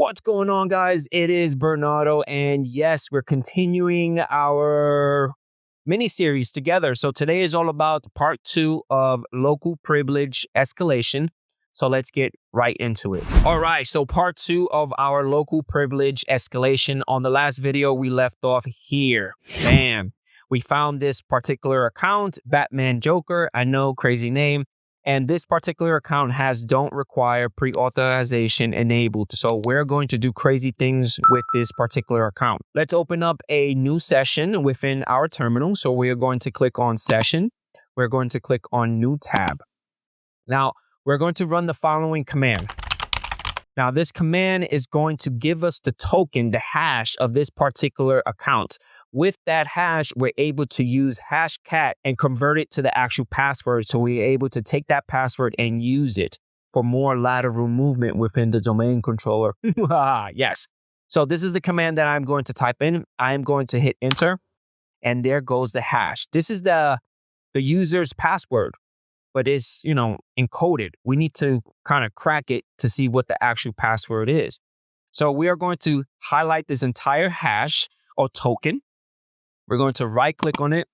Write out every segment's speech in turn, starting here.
What's going on, guys? It is Bernardo, and yes, we're continuing our mini-series together. So today is all about part 2 of local privilege escalation. So let's get right into it. All right, so part 2 of our local privilege escalation. On the last video, we left off here. Bam. We found this particular account, Batman Joker. I know, crazy name. And this particular account has don't require pre-authorization enabled. So we're going to do crazy things with this particular account. Let's open up a new session within our terminal. So we are going to click on session. We're going to click on new tab. Now we're going to run the following command. Now this command is going to give us the token, the hash of this particular account. With that hash, we're able to use Hashcat and convert it to the actual password. So we're able to take that password and use it for more lateral movement within the domain controller. Yes. So this is the command that I'm going to type in. I'm going to hit enter, and there goes the hash. This is the user's password, but it's, encoded. We need to kind of crack it to see what the actual password is. So we are going to highlight this entire hash or token. We're going to right click on it.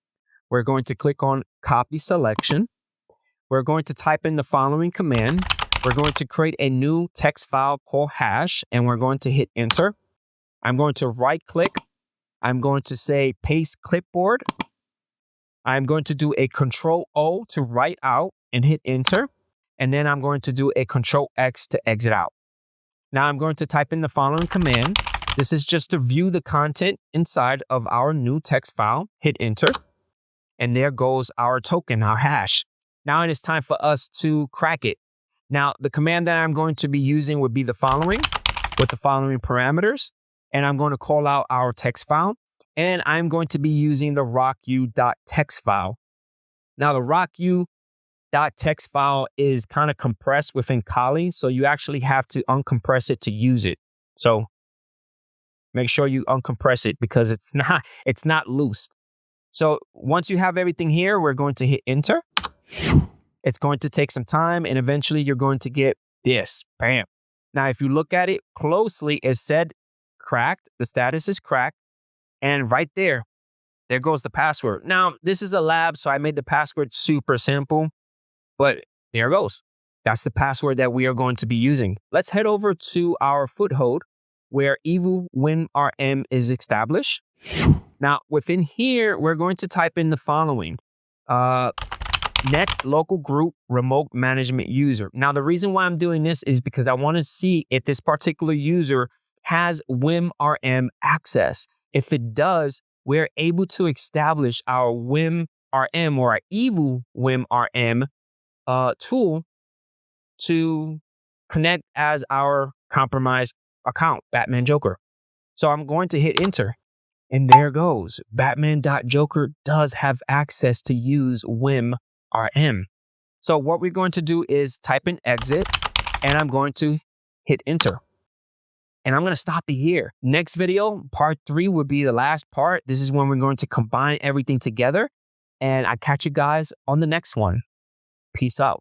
We're going to click on copy selection. We're going to type in the following command. We're going to create a new text file called hash, and we're going to hit enter. I'm going to right click. I'm going to say paste clipboard. I'm going to do a Control-O to write out and hit enter. And then I'm going to do a Control-X to exit out. Now I'm going to type in the following command. This is just to view the content inside of our new text file. Hit enter. And there goes our token, our hash. Now it is time for us to crack it. Now the command that I'm going to be using would be the following with the following parameters. And I'm going to call out our text file. And I'm going to be using the rocku.txt file. Now the rocku.txt file is kind of compressed within Kali. So you actually have to uncompress it to use it. So make sure you uncompress it because it's not loose. So once you have everything here, we're going to hit enter. It's going to take some time, and eventually you're going to get this. Bam. Now, if you look at it closely, it said cracked. The status is cracked. And right there goes the password. Now, this is a lab, so I made the password super simple, but there it goes. That's the password that we are going to be using. Let's head over to our foothold, where evil WinRM is established. Now, within here, we're going to type in the following. Net local group remote management user. Now, the reason why I'm doing this is because I want to see if this particular user has WinRM access. If it does, we're able to establish our WinRM or our evil WinRM tool to connect as our compromised account, Batman Joker. So I'm going to hit enter, and there goes. Batman.Joker does have access to use WinRM. So what we're going to do is type in exit, and I'm going to hit enter. And I'm going to stop it here. Next video, part 3 will be the last part. This is when we're going to combine everything together. And I catch you guys on the next one. Peace out.